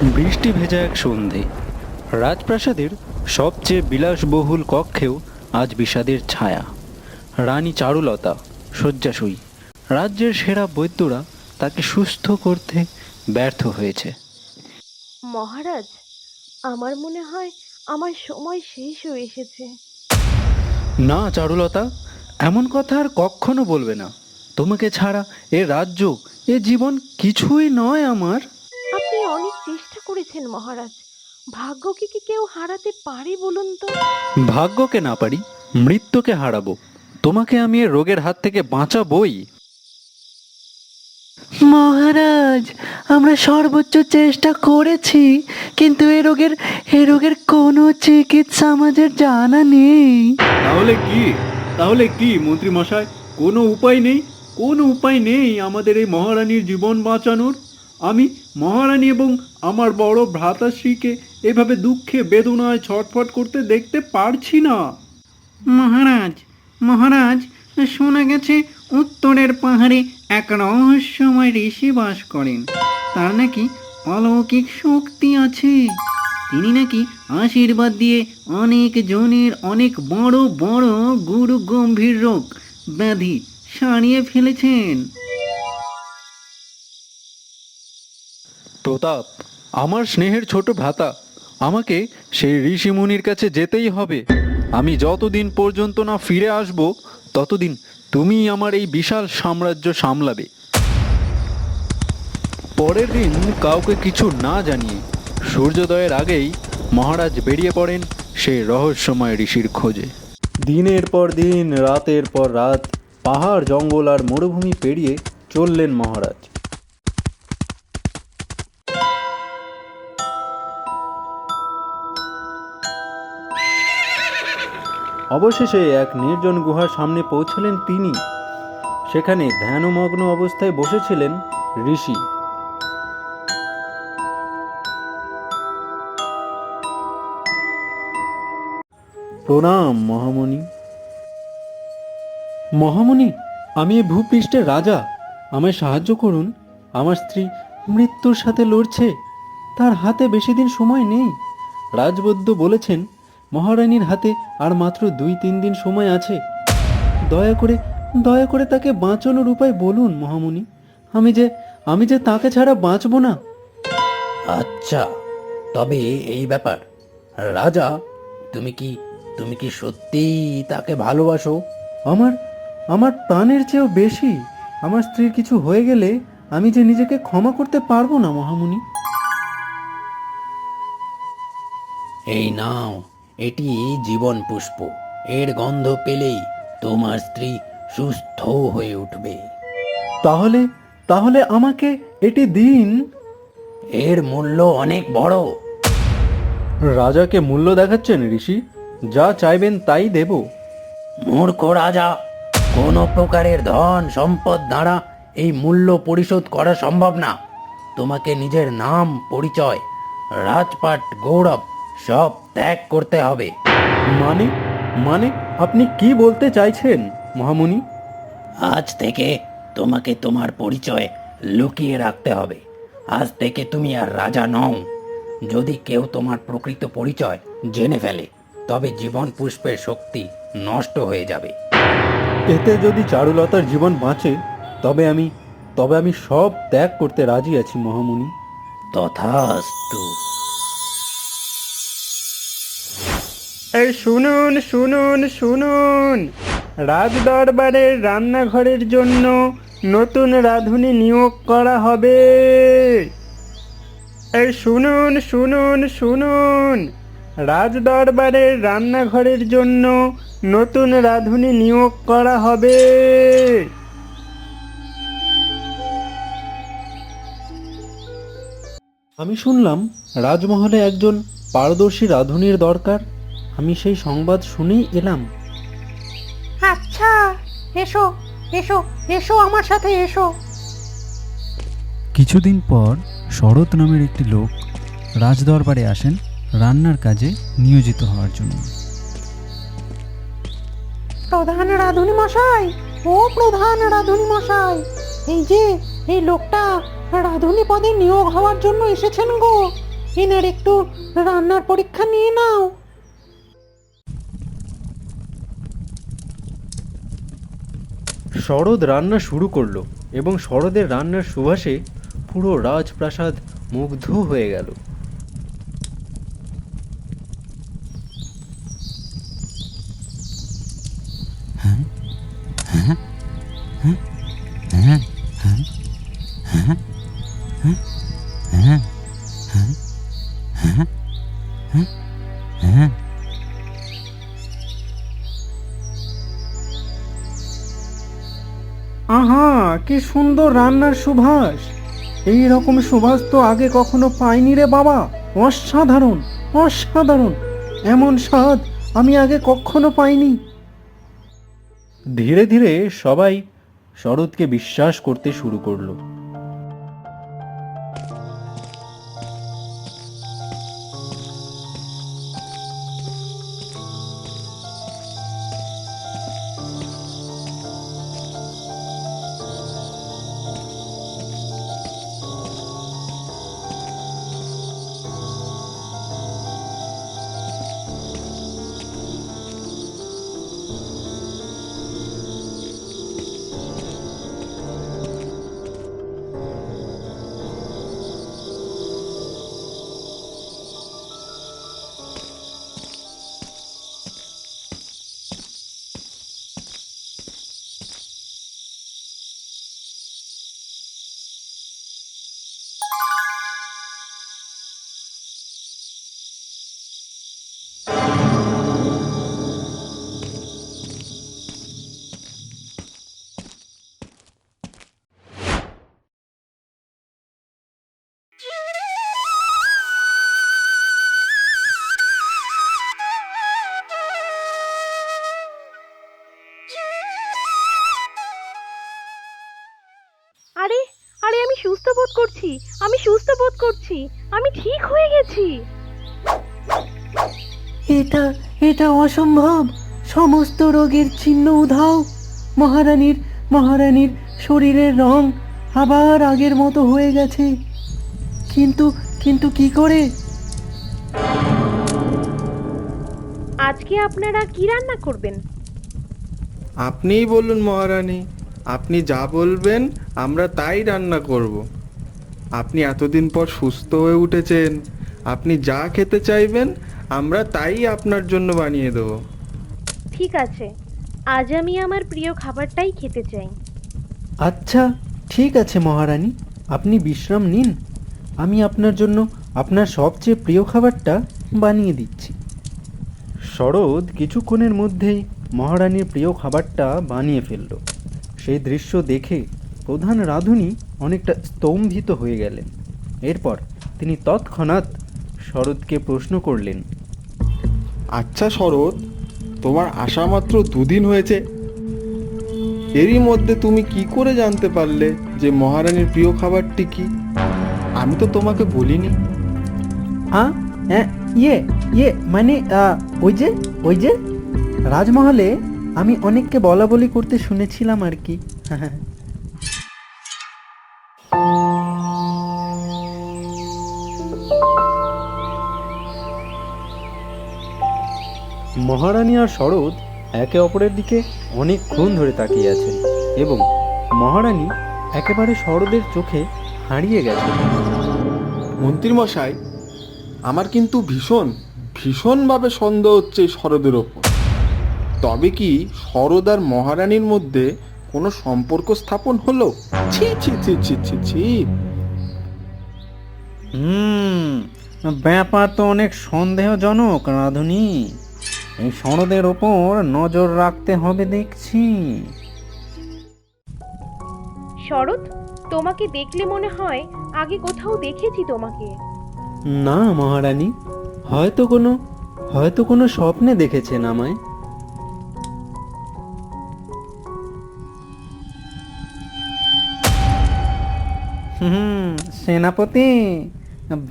বৃষ্টি ভেজা এক সন্ধে। রাজপ্রাসাদের সবচেয়ে বিলাসবহুল কক্ষেও আজ বিষাদের ছায়া। রানী চারুলতা শয্যাশয়ী। রাজ্যের সেরা বৈদ্যরা তাকে সুস্থ করতে ব্যর্থ হয়েছে। মহারাজ, আমার মনে হয় আমার সময় শেষ হয়ে এসেছে। না চারুলতা, এমন কথা আর কখনো বলবে না। তোমাকে ছাড়া এ রাজ্য, এ জীবন কিছুই নয় আমার। আপনি অনেক চেষ্টা করেছেন মহারাজ, ভাগ্যকে কি কেউ হারাতে পারে বলুন তো? ভাগ্যকে না পারি, মৃত্যুকে হারাবো। তোমাকে আমি এ রোগের হাত থেকে বাঁচাবই। মহারাজ, আমরা সর্বোচ্চ চেষ্টা করেছি, কিন্তু এ রোগের কোনো চিকিৎসা আমাদের জানা নেই। তাহলে কি মন্ত্রী মশাই, কোনো উপায় নেই? কোনো উপায় নেই আমাদের এই মহারানীর জীবন বাঁচানোর? আমি মহারানী এবং আমার বড় ভ্রাতাশ্রীকে এভাবে দুঃখে বেদনায় ছটফট করতে দেখতে পারছি না। মহারাজ, মহারাজ, শোনা গেছে উত্তরের পাহাড়ে এক রহস্যময় ঋষি বাস করেন। তার নাকি অলৌকিক শক্তি আছে। তিনি নাকি আশীর্বাদ দিয়ে অনেক জনের অনেক বড় বড় গুরু গম্ভীর রোগ ব্যাধি সারিয়ে ফেলেছেন। প্রতাপ, আমার স্নেহের ছোট ভ্রাতা, আমাকে সেই ঋষিমুনির কাছে যেতেই হবে। আমি যতদিন পর্যন্ত না ফিরে আসব, ততদিন তুমি আমার এই বিশাল সাম্রাজ্য সামলাবে। পরের দিন কাউকে কিছু না জানিয়ে সূর্যোদয়ের আগেই মহারাজ বেরিয়ে পড়েন সেই রহস্যময় ঋষির খোঁজে। দিনের পর দিন, রাতের পর রাত, পাহাড় জঙ্গল আর মরুভূমি পেরিয়ে চললেন মহারাজ। অবশেষে এক নির্জন গুহার সামনে পৌঁছলেন তিনি। সেখানে ধ্যানমগ্ন অবস্থায় বসেছিলেন ঋষি। প্রণাম মহামুনি। মহামুনি, আমি এই ভূপৃষ্ঠের রাজা। আমায় সাহায্য করুন। আমার স্ত্রী মৃত্যুর সাথে লড়ছে। তার হাতে বেশি দিন সময় নেই। রাজবৈদ্য বলেছেন মহারানীর হাতে আর মাত্র 2-3 দিন সময় আছে। দয়া করে তাকে বাঁচানোর উপায় বলুন মহামুনি। আমি যে তাকে ছাড়া বাঁচব না। আচ্ছা, তবে এই ব্যাপার, রাজা, তুমি কি তুমি কি সত্যিই তাকে ভালোবাসো? আমার আমার প্রাণের চেয়েও বেশি। আমার স্ত্রীর কিছু হয়ে গেলে আমি যে নিজেকে ক্ষমা করতে পারবো না মহামুনি। এই নাও, এটি জীবন পুষ্প। এর গন্ধ পেলেই তোমার স্ত্রী সুস্থ হয়ে উঠবে। তাহলে তাহলে আমাকে এটি দিন। এর মূল্য অনেক বড়। রাজাকে মূল্য দেখাচ্ছেন ঋষি? যা চাইবেন তাই দেব। মূর্খ রাজা, কোনো প্রকারের ধন সম্পদ দ্বারা এই মূল্য পরিশোধ করা সম্ভব না। তোমাকে নিজের নাম, পরিচয়, রাজপাট, গৌরব সব ত্যাগ করতে হবে। মানে মানে আপনি কি বলতে চাইছেন মহামুনি? আজ থেকে তোমাকে তোমার পরিচয় লুকিয়ে রাখতে হবে। আজ থেকে তুমি আর রাজা নও। যদি কেউ তোমার প্রকৃত পরিচয় জেনে ফেলে, তবে জীবন পুষ্পের শক্তি নষ্ট হয়ে যাবে। এতে যদি চারুলতার জীবন বাঁচে, তবে আমি সব ত্যাগ করতে রাজি আছি মহামুনি। তথাস্তু। এই শুনুন শুনুন শুনুন, রাজ দরবারের রান্নাঘরের জন্য নতুন রাঁধুনি নিয়োগ করা হবে। এই শুনুন শুনুন শুনুন, রাজ দরবারের রান্নাঘরের জন্য নতুন রাঁধুনি নিয়োগ করা হবে। আমি শুনলাম রাজমহলে একজন পারদর্শী রাঁধুনির দরকার। আমি সেই সংবাদ শুনেই এলাম। আচ্ছা, এসো এসো এসো আমার সাথে এসো। কিছুদিন পর শরৎ নামের একটি লোক রাজদরবারে আসেন রান্নার কাজে নিয়োজিত হওয়ার জন্য। প্রধান রাঁধুনি মশাই, ও প্রধান রাঁধুনি মশাই, এই যে এই লোকটা রাঁধুনি পদে নিয়োগ হওয়ার জন্য এসেছেন গো। এনার একটু রান্নার পরীক্ষা নিয়ে নাও। শরৎ রান্না শুরু করলো এবং শরদের রান্নার সুবাসে পুরো রাজপ্রাসাদ মুগ্ধ হয়ে গেল। আহা, কি সুন্দর রান্নার সুবাস! এই রকম সুবাস তো আগে কখনো পাইনি রে বাবা। অসাধারণ, অসাধারণ! এমন স্বাদ আমি আগে কখনো পাইনি। ধীরে ধীরে সবাই শরৎকে বিশ্বাস করতে শুরু করলো। আরে আরে আমি সুস্থ বোধ করছি, আমি সুস্থ বোধ করছি, আমি ঠিক হয়ে গেছি। এটা এটা অসম্ভব! সমস্ত রোগের চিহ্ন উধাও। মহারানীর শরীরের রং আবার আগের মতো হয়ে গেছে। কিন্তু কিন্তু কি করে? আজকে আপনারা কি রান্না করবেন? আপনিই বলুন মহারানী, আপনি যা বলবেন আমরা তাই রান্না করব। আপনি এতদিন পর সুস্থ হয়ে উঠেছেন, আপনি যা খেতে চাইবেন আমরা তাই আপনার জন্য বানিয়ে দেব। ঠিক আছে, আজ আমি আমার প্রিয় খাবারটাই খেতে চাই। আচ্ছা, ঠিক আছে মহারানী, আপনি বিশ্রাম নিন। আমি আপনার জন্য আপনার সবচেয়ে প্রিয় খাবারটা বানিয়ে দিচ্ছি। শরৎ কিছুক্ষণের মধ্যেই মহারানীর প্রিয় খাবারটা বানিয়ে ফেলল। সেই দৃশ্য দেখে প্রধান রাঁধুনি অনেকটা স্তম্ভিত হয়ে গেলেন। এরপর তিনি তৎক্ষণাৎ শরৎকে প্রশ্ন করলেন, আচ্ছা শরৎ, তোমার আসা মাত্র 2 দিন হয়েছে, এরই মধ্যে তুমি কি করে জানতে পারলে যে মহারানীর প্রিয় খাবারটি কি? আমি তো তোমাকে বলিনি। ইয়ে মানে ওই যে রাজমহলে আমি অনেককে বলা বলি করতে শুনেছিলাম আর কি। মহারানী আর শরৎ একে অপরের দিকে অনেকক্ষণ ধরে তাকিয়ে আছেন এবং মহারানী একেবারে শরতের চোখে হারিয়ে গেছেন। মন্ত্রীমশাই, আমার কিন্তু ভীষণভাবে সন্দেহ হচ্ছে এই শরদের ওপর। তবে কি শরৎ আর মহারানীর মধ্যে কোনো সম্পর্ক স্থাপন হলো? ছি ছি ছি ছি ছি ছি! ব্যাপার তো অনেক সন্দেহজনক রাধুনি। এই শরদের ওপর নজর রাখতে হবে দেখছি। শরৎ, তোমাকে দেখলে মনে হয় আগে কোথাও দেখেছি তোমাকে। না মহারানী, হয়তো কোনো স্বপ্নে দেখেছেন আমায়। সেনাপতি,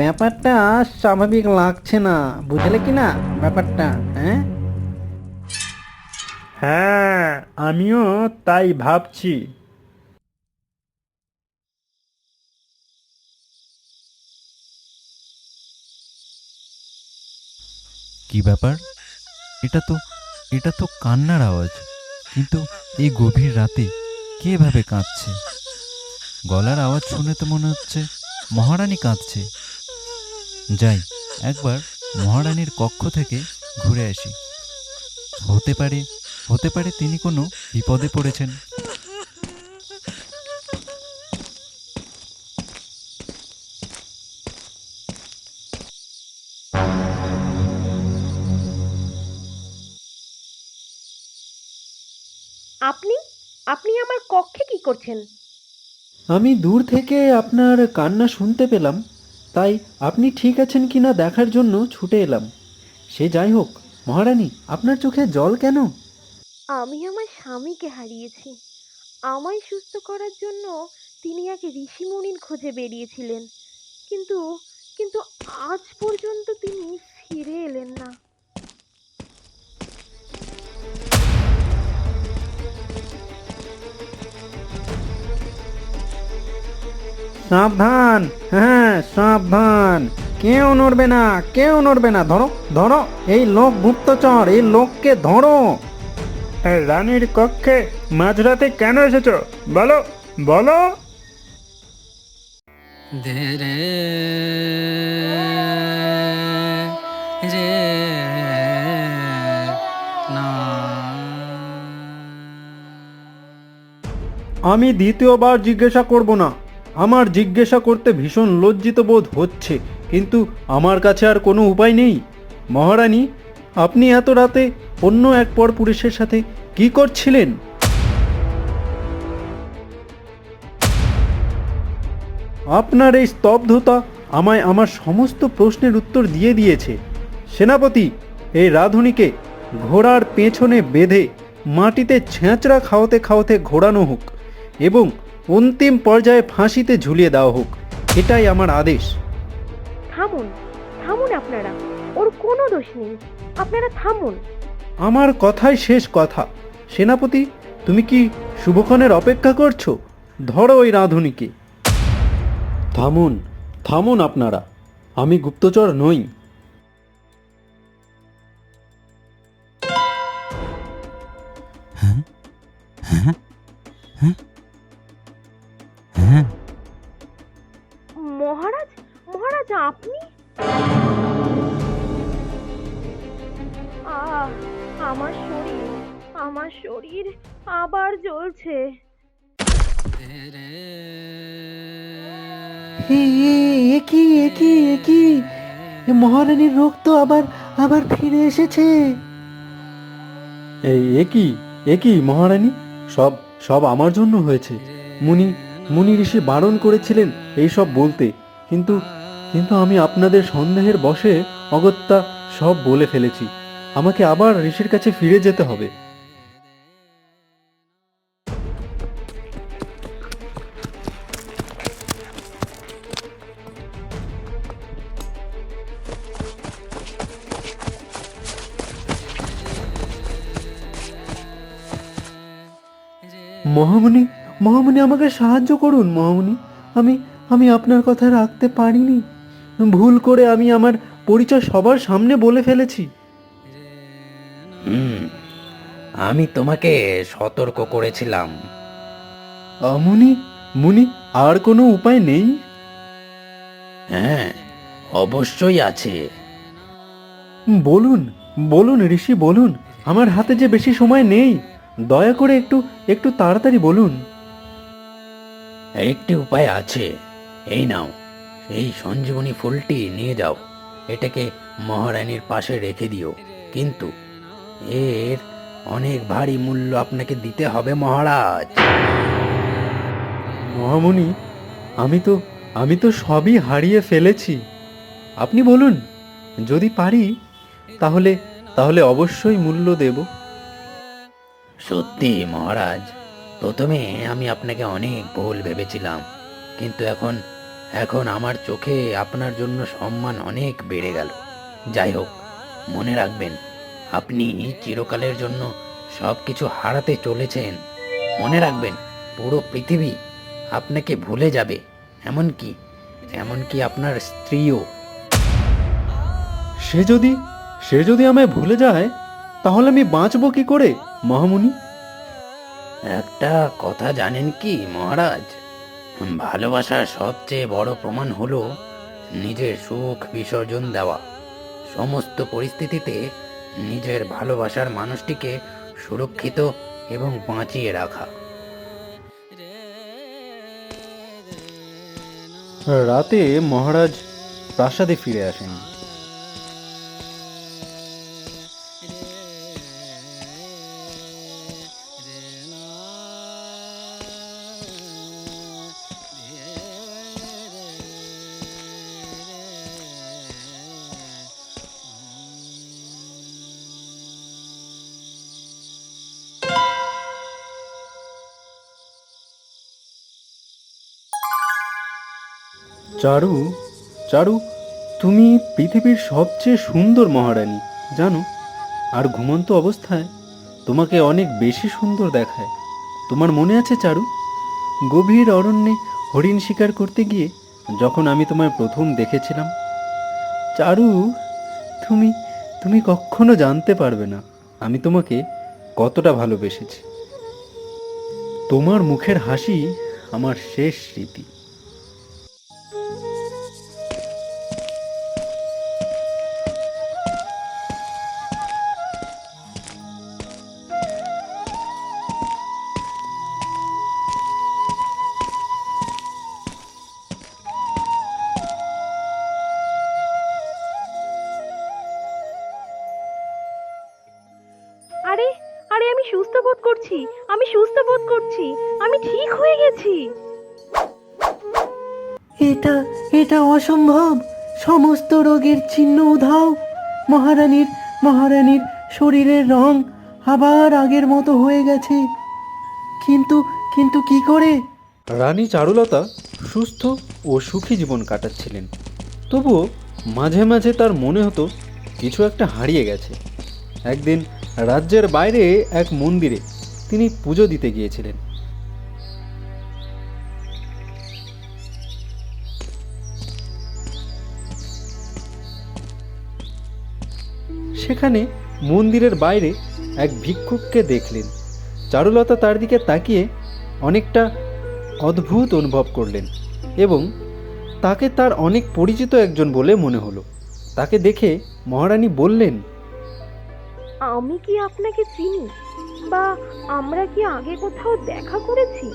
ব্যাপারটা স্বাভাবিক লাগছে না, বুঝলে কি না ব্যাপারটা? হ্যাঁ, আমিও তাই ভাবছি। কি ব্যাপার? এটা তো কান্নার আওয়াজ, কিন্তু এই গভীর রাতে কে এভাবে কাঁদছে? গলার আওয়াজ শুনে তো মনে হচ্ছে মহারানী কাঁদছে। যাই, একবার মহারানীর কক্ষ থেকে ঘুরে আসি। হতে পারে তিনি কোনো বিপদে পড়েছেন। আপনি আপনি আমার কক্ষে কি করছেন? আমি দূর থেকে আপনার কান্না শুনতে পেলাম, তাই আপনি ঠিক আছেন কিনা দেখার জন্য ছুটে এলাম। সে যাই হোক, মহারানী, আপনার চোখে জল কেন? আমি আমার স্বামীকে হারিয়েছি। আমায় সুস্থ করার জন্য তিনি এক ঋষিমুনির খোঁজে বেরিয়েছিলেন, কিন্তু কিন্তু আজ পর্যন্ত তিনি ফিরে এলেন না। সাবধান, হ্যাঁ সাবধান, কেউ নড়বে না, কেউ নড়বে না। ধরো ধরো, এই লোক গুপ্তচর, এই লোককে ধরো। রানীর কক্ষে মাঝরাতে কেন এসেছো? বলো বলো। আমি দ্বিতীয়বার জিজ্ঞাসা করব না। আমার জিজ্ঞাসা করতে ভীষণ লজ্জিত বোধ হচ্ছে, কিন্তু আমার কাছে আর কোনো উপায় নেই। মহারানী, আপনি এত রাতে অন্য এক পরপুরুষের সাথে কি করছিলেন? আপনার এই স্তব্ধতা আমায় আমার সমস্ত প্রশ্নের উত্তর দিয়ে দিয়েছে। সেনাপতি, এই রাধুনীকে ঘোড়ার পেছনে বেঁধে মাটিতে ছেঁচড়া খাওয়াতে খাওয়াতে ঘোরানো হোক এবং অন্তিম পর্যায়ে ফাঁসিতে ঝুলিয়ে দেওয়া হোক, এটাই আমার আদেশ। থামুন, থামুন আপনারা, ওর কোনো দোষ নেই, আপনারা থামুন। আমার কথাই শেষ কথা। সেনাপতি, তুমি কি শুভক্ষণের অপেক্ষা করছো? ধরো ওই রাধুনীকে। থামুন, থামুন আপনারা, আমি গুপ্তচর নই। হ্যাঁ হ্যাঁ হ্যাঁ হ্যাঁ মহারাজ, মহারাজ আপনি? আমার শরীর আবার জ্বলছে। একই মহারানীর রোগ তো আবার ফিরে এসেছে। একই মহারানী, সব সব আমার জন্য হয়েছে। মুনি ঋষি বারণ করেছিলেন এইসব বলতে, কিন্তু কিন্তু আমি আপনাদের সন্দেহের বশে অগত্যা সব বলে ফেলেছি। আমাকে আবার ঋষির কাছে ফিরে যেতে হবে। মহামুনি, মহামুনি আমাকে সাহায্য করুন। মহামুনি, আমি আপনার কথা রাখতে পারিনি। ভুল করে আমি আমার পরিচয় সবার সামনে বলে ফেলেছি। আমি তোমাকে সতর্ক করেছিলাম। মুনি, আর কোনো উপায় নেই? হ্যাঁ, অবশ্যই আছে। বলুন বলুন ঋষি, বলুন। আমার হাতে যে বেশি সময় নেই, দয়া করে একটু তাড়াতাড়ি বলুন। একটি উপায় আছে। এই নাও, এই সঞ্জীবনী ফুলটি নিয়ে যাও, এটাকে মহারানীর পাশে রেখে দিও, কিন্তু এর অনেক ভারী মূল্য আপনাকে দিতে হবে মহারাজ। মহামুনি, আমি তো সবই হারিয়ে ফেলেছি। আপনি বলুন, যদি পারি তাহলে অবশ্যই মূল্য দেব। সত্যি মহারাজ, প্রথমে আমি আপনাকে অনেক ভুল ভেবেছিলাম, কিন্তু এখন আমার চোখে আপনার জন্য সম্মান অনেক বেড়ে গেল। যাই হোক, মনে রাখবেন, আপনি চিরকালের জন্য সব কিছু হারাতে চলেছেন। মনে রাখবেন, পুরো পৃথিবী আপনাকে ভুলে যাবে, এমনকি আপনার স্ত্রীও। সে যদি আমায় ভুলে যায় তাহলে আমি বাঁচবো কি করে মহামুনি? একটা কথা জানেন কি মহারাজ, ভালোবাসার সবচেয়ে বড় প্রমাণ হলো নিজের সুখ বিসর্জন দেওয়া। সমস্ত পরিস্থিতিতে নিজের ভালোবাসার মানুষটিকে সুরক্ষিত এবং বাঁচিয়ে রাখা। রাতে মহারাজ প্রাসাদে ফিরে আসেন। চারু, চারু, তুমি পৃথিবীর সবচেয়ে সুন্দর মহারানী জানো। আর ঘুমন্ত অবস্থায় তোমাকে অনেক বেশি সুন্দর দেখায়। তোমার মনে আছে চারু, গভীর অরণ্যে হরিণ শিকার করতে গিয়ে যখন আমি তোমায় প্রথম দেখেছিলাম? চারু, তুমি তুমি কখনো জানতে পারবে না আমি তোমাকে কতটা ভালোবেসেছি। তোমার মুখের হাসি আমার শেষ স্মৃতি। আরে আরে আমি সুস্থ বোধ করছি, আমি সুস্থ বোধ করছি, আমি ঠিক হয়ে গেছি। এটা এটা অসম্ভব। সমস্ত রোগের চিহ্ন উধাও। মহারানীর শরীরের রং আবার আগের মতো হয়ে গেছে। কিন্তু কিন্তু কি করে? রানী চারুলতা সুস্থ ও সুখী জীবন কাটাচ্ছিলেন। তবুও মাঝে মাঝে তার মনে হতো কিছু একটা হারিয়ে গেছে। একদিন রাজ্যের বাইরে এক মন্দিরে তিনি পুজো দিতে গিয়েছিলেন। সেখানে মন্দিরের বাইরে এক ভিক্ষুককে দেখলেন। চারুলতা তার দিকে তাকিয়ে অনেকটা অদ্ভুত অনুভব করলেন এবং তাকে তার অনেক পরিচিত একজন বলে মনে হলো। তাকে দেখে মহারানী বললেন, আমি কি আপনাকে চিনি, বা আমরা কি আগে কোথাও দেখা করেছি?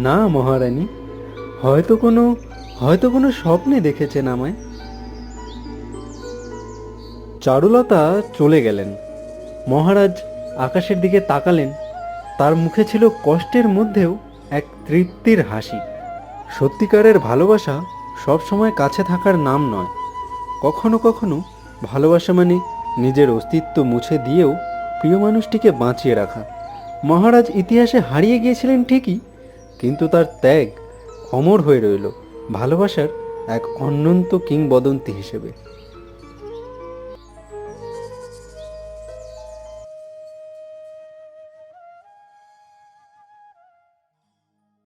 না মহারানী, হয়তো কোনো স্বপ্নে দেখেছেন আমায়। চারুলতা চলে গেলেন। মহারাজ আকাশের দিকে তাকালেন। তার মুখে ছিল কষ্টের মধ্যেও এক তৃপ্তির হাসি। সত্যিকারের ভালোবাসা সবসময় কাছে থাকার নাম নয়। কখনো কখনো ভালোবাসা মানে নিজের অস্তিত্ব মুছে দিয়েও প্রিয় মানুষটিকে বাঁচিয়ে রাখা। মহারাজ ইতিহাসে হারিয়ে গিয়েছিলেন ঠিকই, কিন্তু তার ত্যাগ অমর হয়ে রইল ভালোবাসার এক অনন্ত কিংবদন্তি হিসেবে।